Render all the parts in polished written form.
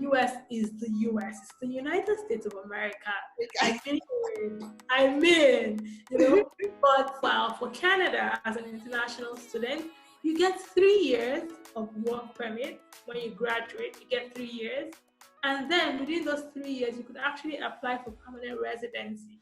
US is the US. It's the United States of America. I mean, you know, but for Canada, as an international student, you get 3 years of work permit. When you graduate, you get 3 years. And then within those 3 years, you could actually apply for permanent residency.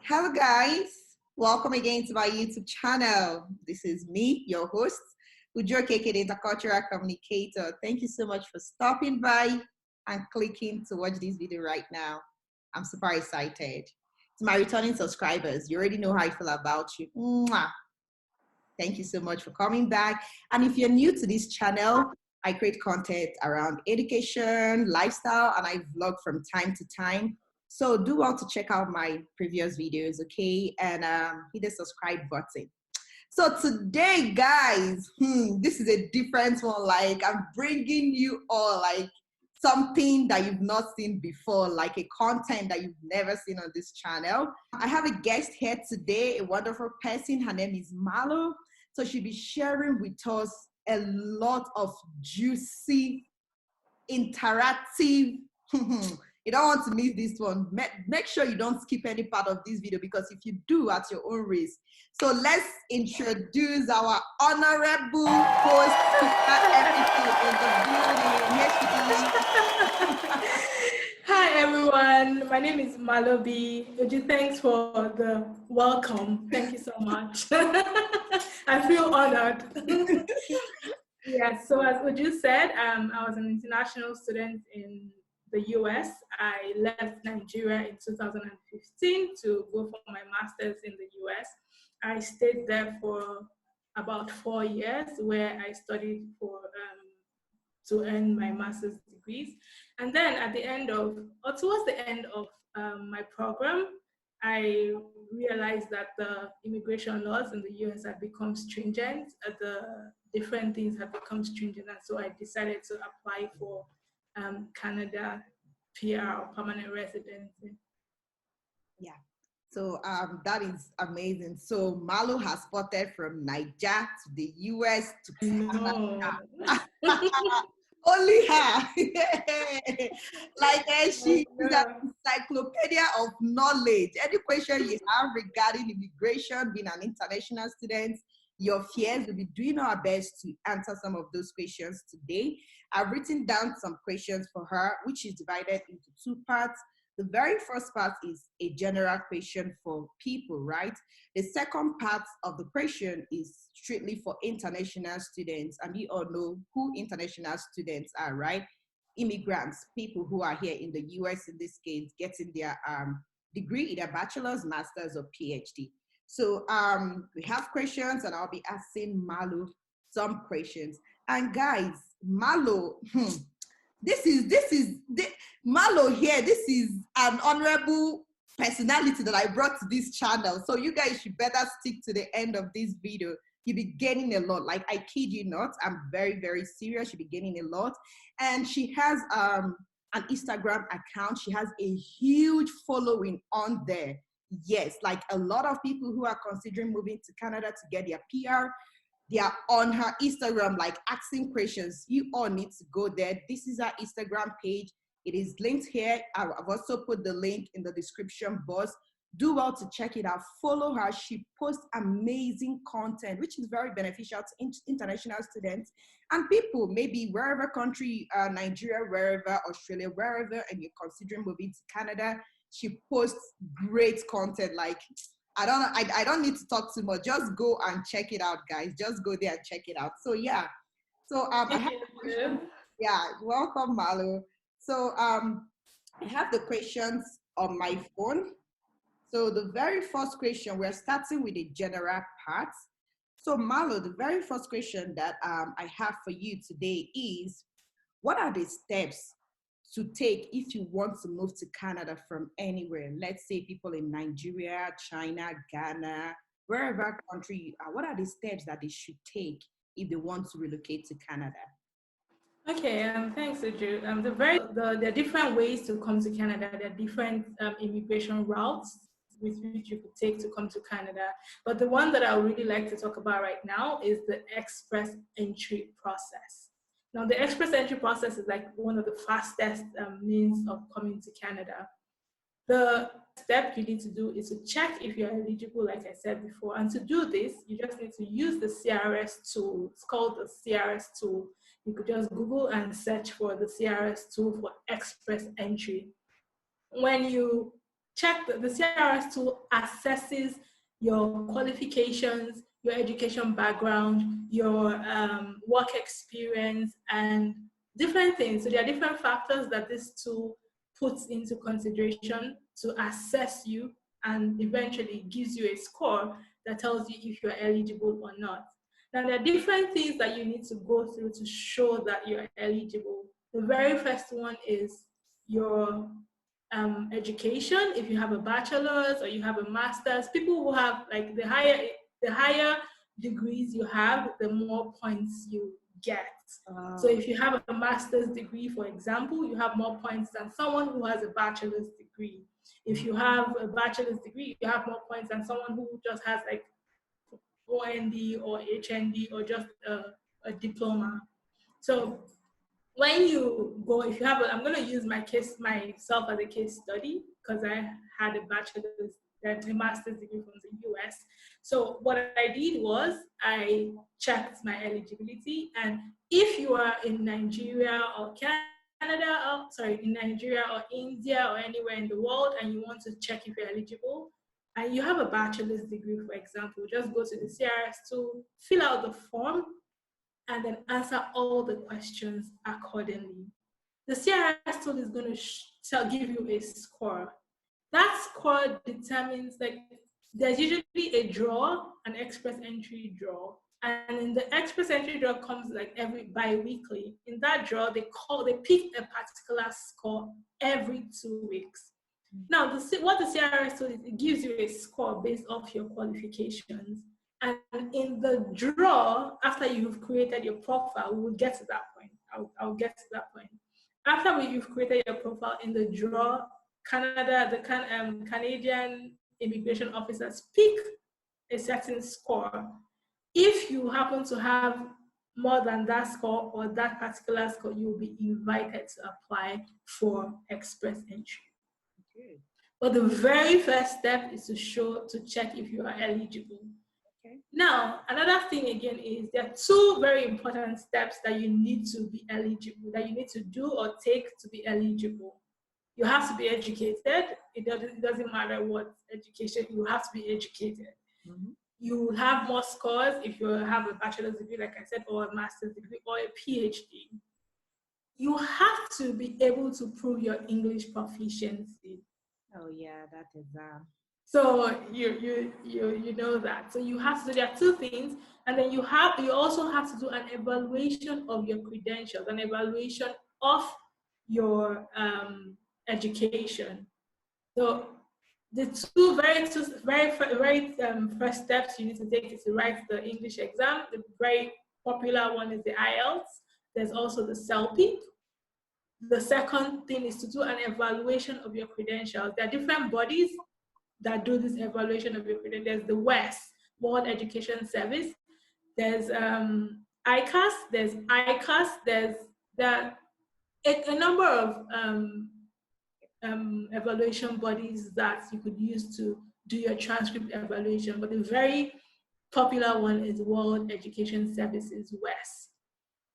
Hello guys, welcome again to my YouTube channel. This is me, your host, Ujunwa Okeke, the intercultural communicator. Thank you so much for stopping by and clicking to watch this video right now. I'm super excited. To my returning subscribers, you already know how I feel about you. Mwah. Thank you so much for coming back. And if you're new to this channel, I create content around education, lifestyle, and I vlog from time to time. So do want to check out my previous videos, okay? And hit the subscribe button. So today, guys, this is a different one. Like, I'm bringing you all like something that you've not seen before, like a content that you've never seen on this channel. I have a guest here today, a wonderful person. Her name is Malo. So she'll be sharing with us a lot of juicy, interactive, you don't want to miss this one. Make sure you don't skip any part of this video, because if you do, at your own risk. So let's introduce our honorable host, in the building. Hi everyone, my name is Malo B. Uju, thanks for the welcome. Thank you so much. I feel honored. Yeah, so as Uju said, I was an international student in the US. I left Nigeria in 2015 to go for my master's in the US. I stayed there for about 4 years, where I studied to earn my master's degrees. And then at the end of, or towards the end of my program, I realized that the immigration laws in the US had become stringent. The different things had become stringent, and so I decided to apply for Canada PR or permanent residency. Yeah, so that is amazing. So Malo has spotted from Nigeria to the US to Canada. Only her. Like she is an encyclopedia of knowledge. Any question you have regarding immigration, being an international student, your fears, we'll be doing our best to answer some of those questions today. I've written down some questions for her, which is divided into 2 parts. The very first part is a general question for people, right? The second part of the question is strictly for international students, and you all know who international students are, right? Immigrants, people who are here in the US in this case, getting their degree, either bachelor's, master's, or PhD. So we have questions, and I'll be asking Malo some questions. And guys, Malo, Malo here. This is an honorable personality that I brought to this channel. So you guys should better stick to the end of this video. You'll be gaining a lot. Like, I kid you not, I'm very, very serious. You'll be gaining a lot. And she has an Instagram account. She has a huge following on there. Yes, like a lot of people who are considering moving to Canada to get their PR, they are on her Instagram, like asking questions. You all need to go there. This is her Instagram page. It is linked here. I've also put the link in the description box. Do well to check it out. Follow her. She posts amazing content, which is very beneficial to international students and people, maybe wherever country, Nigeria, wherever, Australia, wherever, and you're considering moving to Canada. She posts great content. Like, I don't need to talk too much. Just go and check it out, guys. Just go there and check it out. So yeah. So I have welcome, Malo. So I have the questions on my phone. So the very first question, we're starting with the general part. So Malo, the very first question that I have for you today is, what are the steps to take if you want to move to Canada from anywhere? Let's say people in Nigeria, China, Ghana, wherever country you are. What are the steps that they should take if they want to relocate to Canada? Okay, thanks, Uju. There are different ways to come to Canada. There are different immigration routes with which you could take to come to Canada. But the one that I would really like to talk about right now is the express entry process. Now, the express entry process is like one of the fastest means of coming to Canada. The step you need to do is to check if you're eligible, like I said before. And to do this, you just need to use the CRS tool. It's called the CRS tool. You could just Google and search for the CRS tool for express entry. When you check, the CRS tool assesses your qualifications, your education background, your work experience, and different things. So there are different factors that this tool puts into consideration to assess you, and eventually gives you a score that tells you if you're eligible or not. Now, there are different things that you need to go through to show that you're eligible. The very first one is your education. If you have a bachelor's or you have a master's, people who have like the higher degrees you have, the more points you get. So if you have a master's degree, for example, you have more points than someone who has a bachelor's degree. If you have a bachelor's degree, you have more points than someone who just has like OND or HND or just a diploma. So when you go, if you have I'm going to use myself as a case study because I had a bachelor's and a master's degree from the US. So what I did was I checked my eligibility, and if you are in Nigeria or Canada, in Nigeria or India or anywhere in the world, and you want to check if you're eligible, and you have a bachelor's degree, for example, just go to the CRS tool, fill out the form, and then answer all the questions accordingly. The CRS tool is going to give you a score. That score determines, like, there's usually a draw, an express entry draw. And in the express entry draw comes like every bi-weekly. In that draw, they pick a particular score every 2 weeks. Now, what the CRS tool is, it gives you a score based off your qualifications. And in the draw, after you've created your profile, we will get to that point. I'll get to that point. After you've created your profile in the draw, Canadian immigration officers pick a certain score. If you happen to have more than that score or that particular score, you'll be invited to apply for express entry. Okay. But the very first step is to check if you are eligible. Okay. Now, another thing again is there are two very important steps that you need to be eligible, that you need to do or take to be eligible. You have to be educated. It doesn't matter what education, you have to be educated. Mm-hmm. You have more scores if you have a bachelor's degree, like I said, or a master's degree, or a PhD. You have to be able to prove your English proficiency. Oh yeah, that exam. So you know that. So you have to do, there are two things, and then you also have to do an evaluation of your credentials, an evaluation of your education. So the very first steps you need to take is to write the English exam. The very popular one is the IELTS. There's also the CELPIP. The second thing is to do an evaluation of your credentials. There are different bodies that do this evaluation of your credentials. There's the WES, World Education Service. There's ICAS. There's ICAS. There's a number of evaluation bodies that you could use to do your transcript evaluation, but the very popular one is World Education Services, WES.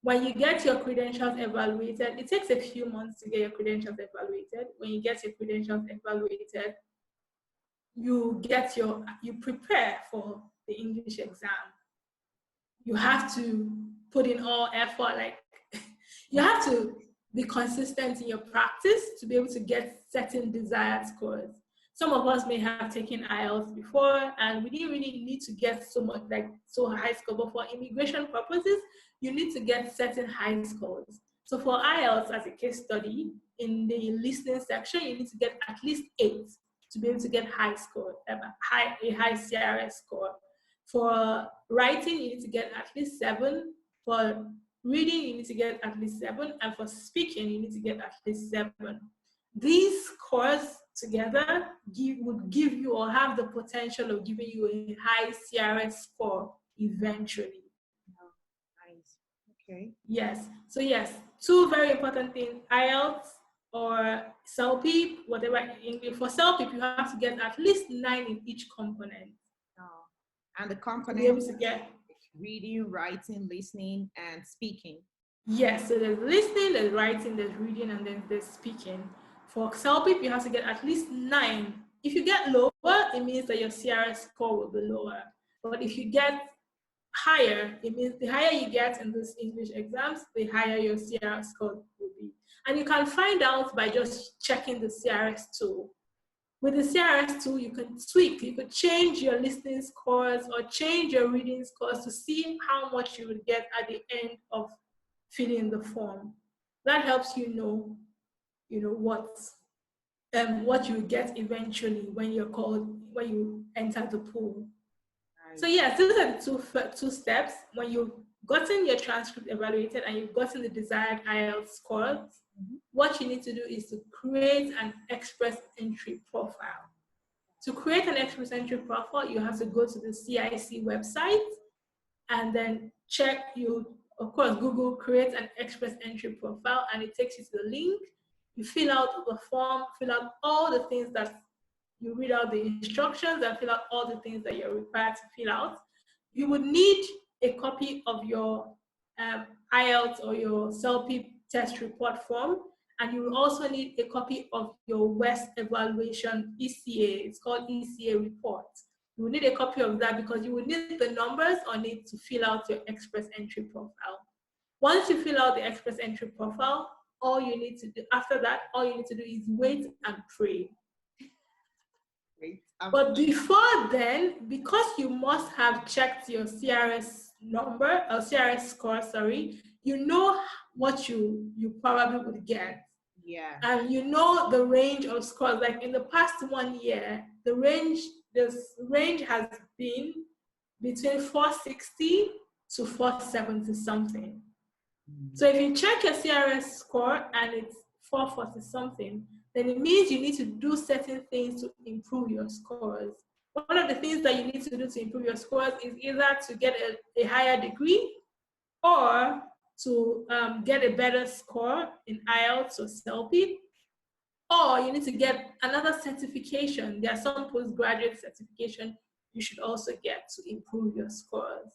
When you get your credentials evaluated, it takes a few months to get your credentials evaluated. When you get your credentials evaluated, you prepare for the English exam. You have to put in all effort, like you have to be consistent in your practice to be able to get certain desired scores. Some of us may have taken IELTS before, and we didn't really need to get so high score, but for immigration purposes, you need to get certain high scores. So for IELTS, as a case study, in the listening section, you need to get at least 8 to be able to get high score, a high CRS score. For writing, you need to get at least 7. For reading, you need to get at least 7. And for speaking, you need to get at least 7. These scores together would give you or have the potential of giving you a high CRS score eventually. Oh, nice. Okay. Yes. So yes, 2 very important things: IELTS or CELPIP, whatever in English. For CELPIP, you have to get at least 9 in each component. Oh. And the To be components able to get. reading, writing, listening, and speaking. Yes, so there's listening, there's writing, there's reading, and then there's speaking. For CELPIP, you have to get at least 9. If you get lower, it means that your CRS score will be lower. But if you get higher, it means the higher you get in these English exams, the higher your CRS score will be. And you can find out by just checking the CRS tool. With the CRS tool, you can tweak, you could change your listening scores or change your reading scores to see how much you would get at the end of filling the form. That helps you know what you get eventually when you enter the pool. Right. So yes, these are the two steps. When you've gotten your transcript evaluated and you've gotten the desired IELTS scores, what you need to do is to create an express entry profile. To create an express entry profile, you have to go to the CIC website and then of course, Google create an express entry profile, and it takes you to the link. You fill out the form, fill out all the things that you read out the instructions and fill out all the things that you're required to fill out. You would need a copy of your IELTS or your CELPIP test report form, and you will also need a copy of your WEST evaluation ECA. It's called ECA report. You will need a copy of that because you will need the numbers on it to fill out your express entry profile. Once you fill out the express entry profile, all you need to do is wait and pray. But before then, because you must have checked your CRS number or CRS score, you know what you probably would get. Yeah. And you know the range of scores. Like in the past 1 year, this range has been between 460 to 470 something. So if you check your CRS score and it's 440 something, then it means you need to do certain things to improve your scores. One of the things that you need to do to improve your scores is either to get a higher degree or to get a better score in IELTS or CELPIP, or you need to get another certification. There are some postgraduate certification you should also get to improve your scores.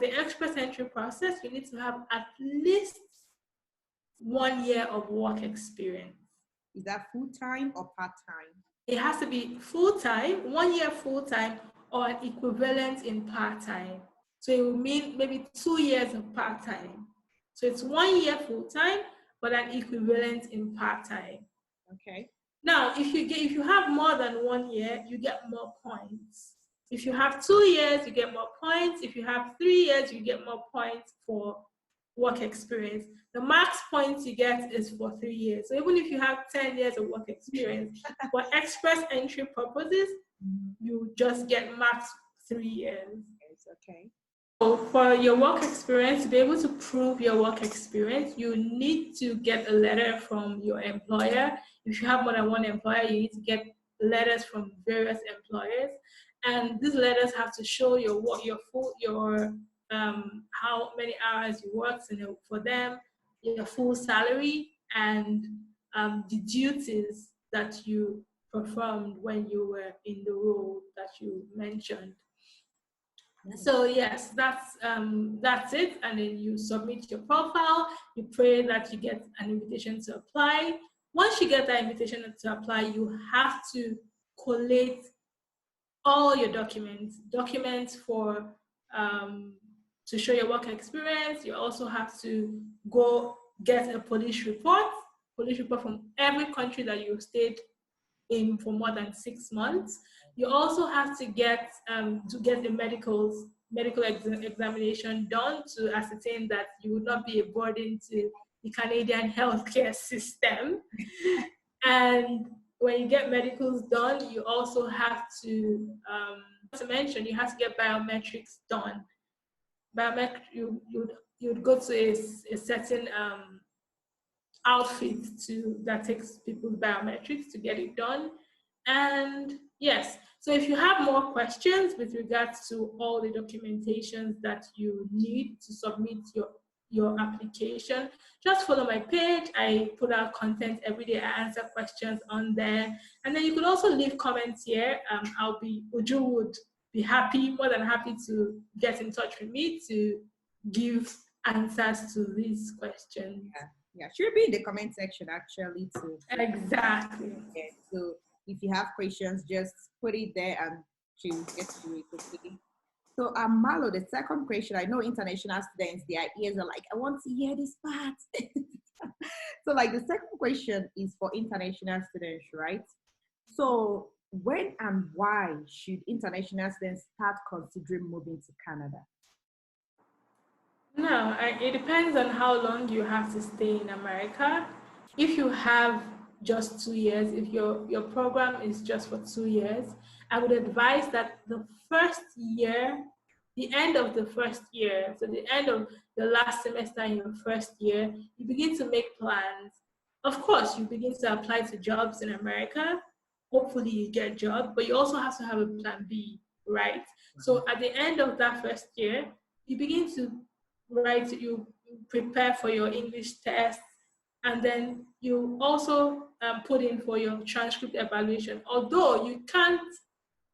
The express entry process, you need to have at least 1 year of work experience. Is that full-time or part-time? It has to be full-time, 1 year full-time, or an equivalent in part-time. So it will mean maybe 2 years of part-time. So it's 1 year full-time, but an equivalent in part-time. Okay. Now, if you have more than 1 year, you get more points. If you have 2 years, you get more points. If you have 3 years, you get more points for work experience. The max points you get is for 3 years. So even if you have 10 years of work experience, for express entry purposes, you just get max 3 years. Okay. So for your work experience, to be able to prove your work experience, you need to get a letter from your employer. If you have more than one employer, you need to get letters from various employers. And these letters have to show how many hours you worked for them, your full salary, and the duties that you performed when you were in the role that you mentioned. So yes, that's it. And then you submit your profile. You pray that you get an invitation to apply. Once you get that invitation to apply, you have to collate all your documents for to show your work experience. You also have to go get a police report from every country that you've stayed in for more than 6 months. You also have to get the medical examination done to ascertain that you will not be a burden to the Canadian healthcare system. And when you get medicals done, you also have to to mention, you have to get biometrics done. You'd go to a certain outfit that takes people's biometrics to get it done. And yes, so if you have more questions with regards to all the documentations that you need to submit your application, just follow my page. I put out content every day. I answer questions on there. And then you could also leave comments here. Uju would be more than happy to get in touch with me to give answers to these questions. Yeah, should be in the comment section actually too. Exactly. Yeah, so if you have questions, just put it there and she'll get to it. Okay. So Malo, the second question, I know international students, their ears are like, I want to hear this part. So like the second question is for international students, right? So when and why should international students start considering moving to Canada? No, it depends on how long you have to stay in America. If you have just 2 years, if your program is just for 2 years, I would advise that the first year, the end of the first year, so the end of the last semester in your first year, you begin to make plans. Of course, you begin to apply to jobs in America. Hopefully you get a job, but you also have to have a plan B, right? So at the end of that first year, you begin to you prepare for your English test, and then you also put in for your transcript evaluation. Although you can't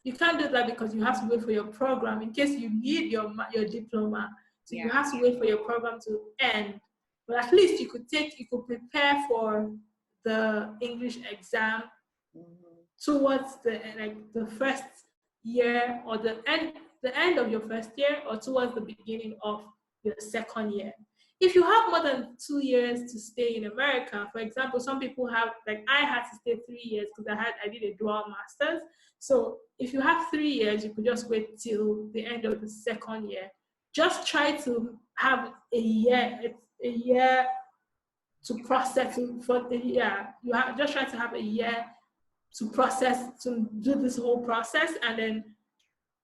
do that because you have to wait for your program in case you need your diploma. So you have to wait for your program to end. But at least you could prepare for the English exam towards the first year, or the end of your first year, or towards the beginning of your second year. If you have more than 2 years to stay in America, for example, some people have, like I had to stay 3 years because I did a dual master's. So if you have 3 years, you could just wait till the end of the second year. Just try to have a year to process for the year. Just try to have a year to do this whole process, and then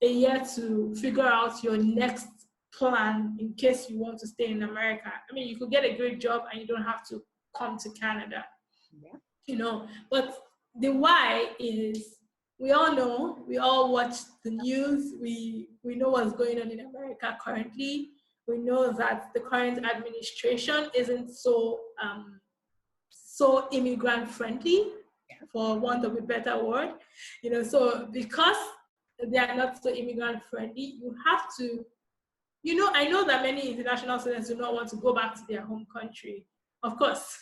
a year to figure out your next plan in case you want to stay in America. I mean, you could get a great job and you don't have to come to Canada. But the why is, we all watch the news. We know what's going on in America currently. We know that the current administration isn't so immigrant friendly, for want of a better word. So because they are not so immigrant friendly, you have to, I know that many international students do not want to go back to their home country. Of course,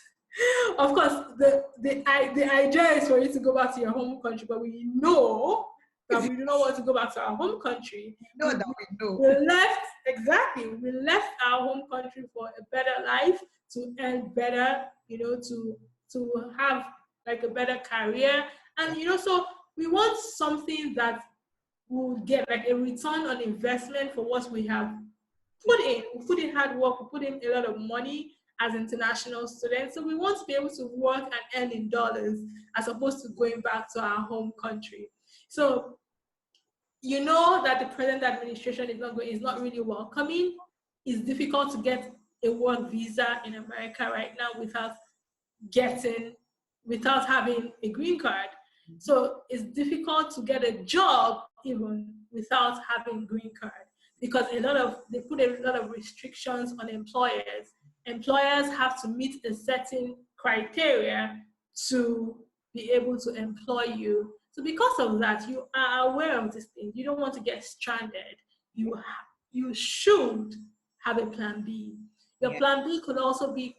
the idea is for you to go back to your home country, but we know that we do not want to go back to our home country. We left our home country for a better life, to earn better, to have like a better career. And so we want something that will get like a return on investment for what we have put in. We put in hard work, we put in a lot of money as international students. So we want to be able to work and earn in dollars as opposed to going back to our home country. So that the present administration is not really welcoming. It's difficult to get a work visa in America right now without having a green card. So it's difficult to get a job even without having green card, because they put a lot of restrictions on employers. Employers have to meet a certain criteria to be able to employ you. So because of that, you are aware of this thing. You don't want to get stranded. You should have a plan B. Your plan B could also be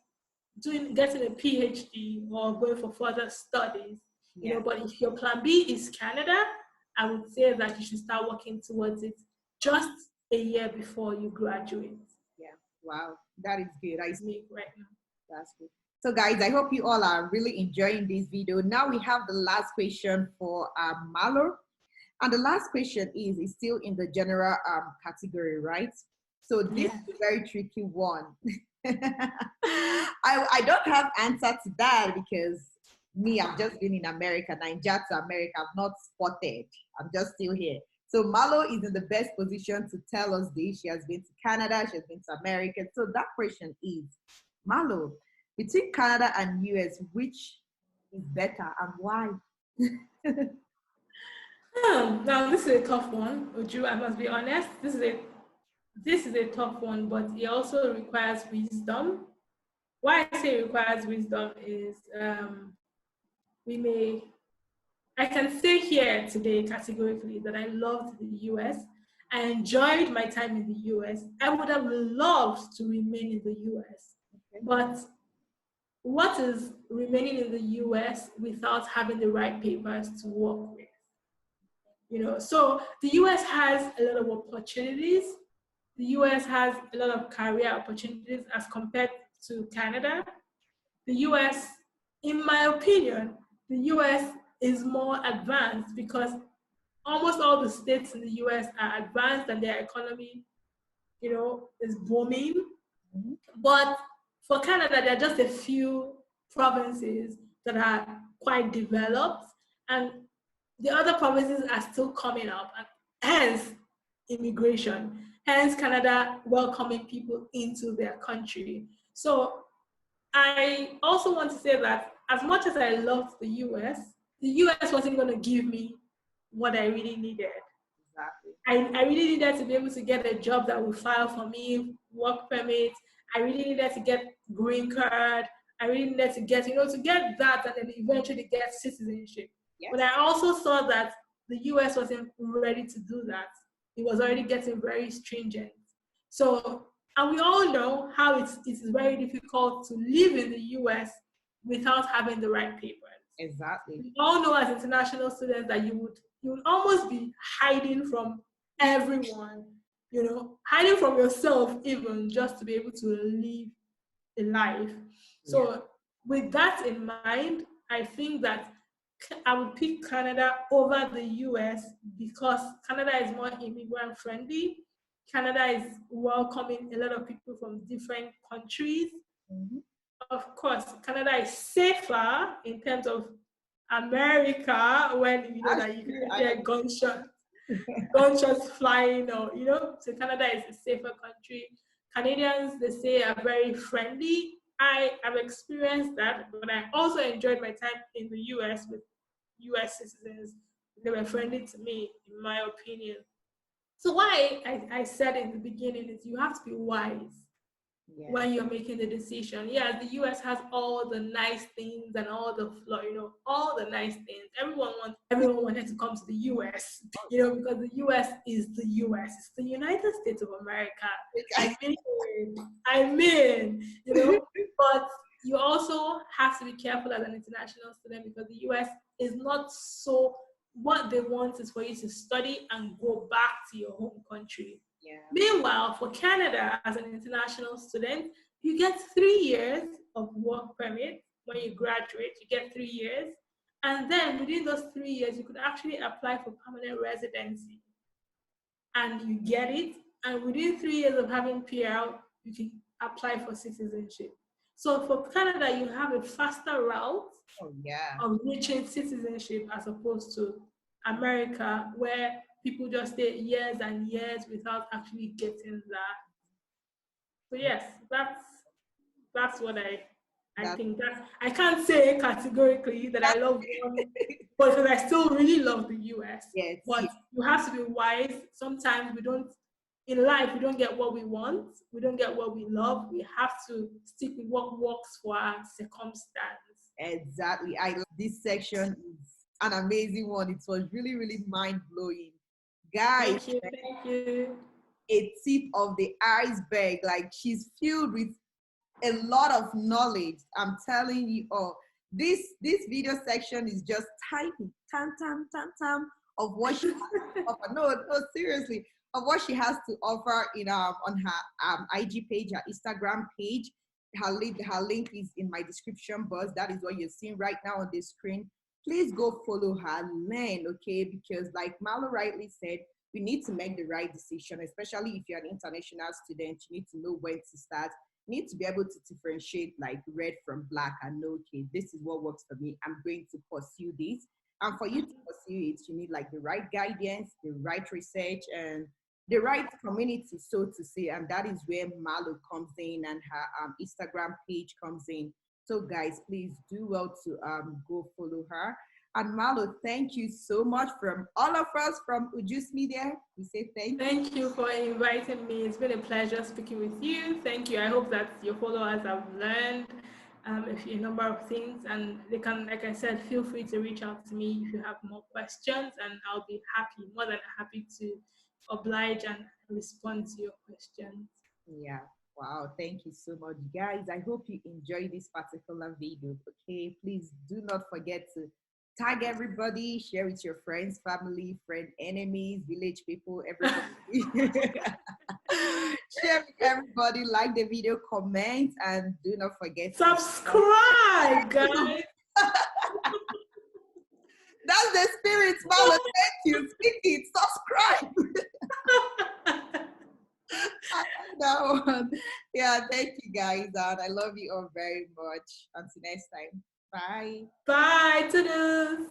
getting a PhD or going for further studies. But if your plan B is Canada, I would say that you should start working towards it just a year before you graduate. Yeah. Wow, that is good. Me right now. That's good. So guys, I hope you all are really enjoying this video. Now we have the last question for Malo. And the last question is still in the general category, right? So this is a very tricky one. I don't have answer to that because I've just been in America, Nigeria to America. I've not spotted. I'm just still here. So Malo is in the best position to tell us this. She has been to Canada, she has been to America. So that question is, Malo, between Canada and US, which is better and why? Now this is a tough one, Uju. I must be honest. This is a tough one, but it also requires wisdom. Why I say it requires wisdom is we may I can say here today categorically that I loved the US. I enjoyed my time in the US. I would have loved to remain in the US. Okay. But what is remaining in the US without having the right papers to work with? So the US has a lot of opportunities. The US has a lot of career opportunities as compared to Canada. The US, in my opinion, the US is more advanced because almost all the states in the US are advanced and their economy, is booming. Mm-hmm. But for Canada, there are just a few provinces that are quite developed, and the other provinces are still coming up, and hence immigration, hence Canada welcoming people into their country. So I also want to say that as much as I loved the US wasn't going to give me what I really needed. Exactly. I really needed to be able to get a job that would file for me, work permit. I really needed to get green card. I really needed to get, to get that and then eventually get citizenship. Yes. But I also saw that the US wasn't ready to do that. It was already getting very stringent. So, and we all know how it is very difficult to live in the US without having the right papers. Exactly. We all know as international students that you would almost be hiding from everyone, hiding from yourself even just to be able to live a life. So with that in mind, I think that I would pick Canada over the US because Canada is more immigrant friendly. Canada is welcoming a lot of people from different countries. Mm-hmm. Of course, Canada is safer in terms of America when you know that you can hear gunshots flying, or so Canada is a safer country. Canadians, they say, are very friendly. I have experienced that, but I also enjoyed my time in the US with US citizens. They were friendly to me, in my opinion. So why I said in the beginning is you have to be wise when you're making the decision. Yeah, the US has all the nice things and all the all the nice things. Everyone wanted to come to the US, because the US is the US. It's the United States of America. I mean, but you also have to be careful as an international student because the US is not so. What they want is for you to study and go back to your home country. Yeah. Meanwhile, for Canada, as an international student, you get 3 years of work permit. When you graduate, you get 3 years. And then within those 3 years, you could actually apply for permanent residency. And you get it. And within 3 years of having PR, you can apply for citizenship. So for Canada, you have a faster route of reaching citizenship as opposed to America, where people just stay years and years without actually getting that. So yes, that's what I think. That I can't say categorically that I love one, but because I still really love the US. Yes. But you have to be wise. Sometimes in life, we don't get what we want. We don't get what we love. We have to stick with what works for our circumstance. Exactly. This section is an amazing one. It was really, really mind-blowing. Guys, thank you. A tip of the iceberg. Like, she's filled with a lot of knowledge. I'm telling you all. This video section is just tiny, tam of what she has to offer. No, seriously, of what she has to offer on her IG page, her Instagram page. Her link is in my description box. That is what you're seeing right now on the screen. Please go follow her, learn, okay? Because like Malo rightly said, we need to make the right decision, especially if you're an international student. You need to know when to start. You need to be able to differentiate like red from black and know, okay, this is what works for me. I'm going to pursue this. And for you to pursue it, you need like the right guidance, the right research, and the right community, so to say. And that is where Malo comes in and her Instagram page comes in. So guys, please do well to go follow her. And Malo, thank you so much from all of us from Ujus Media. We say thank you. Thank you for inviting me. It's been a pleasure speaking with you. Thank you. I hope that your followers have learned a number of things, and they can, like I said, feel free to reach out to me if you have more questions, and I'll be happy, more than happy to oblige and respond to your questions. Yeah. Wow. Thank you so much, guys. I hope you enjoyed this particular video. Okay. Please do not forget to tag everybody, share with your friends, family, friend, enemies, village people, everybody. Share with everybody, like the video, comment, and do not forget to subscribe, guys. That's the spirit, Malo. Thank you. Speak it. Subscribe. No. Yeah, thank you guys. And I love you all very much. Until next time. Bye. Bye. Toodles.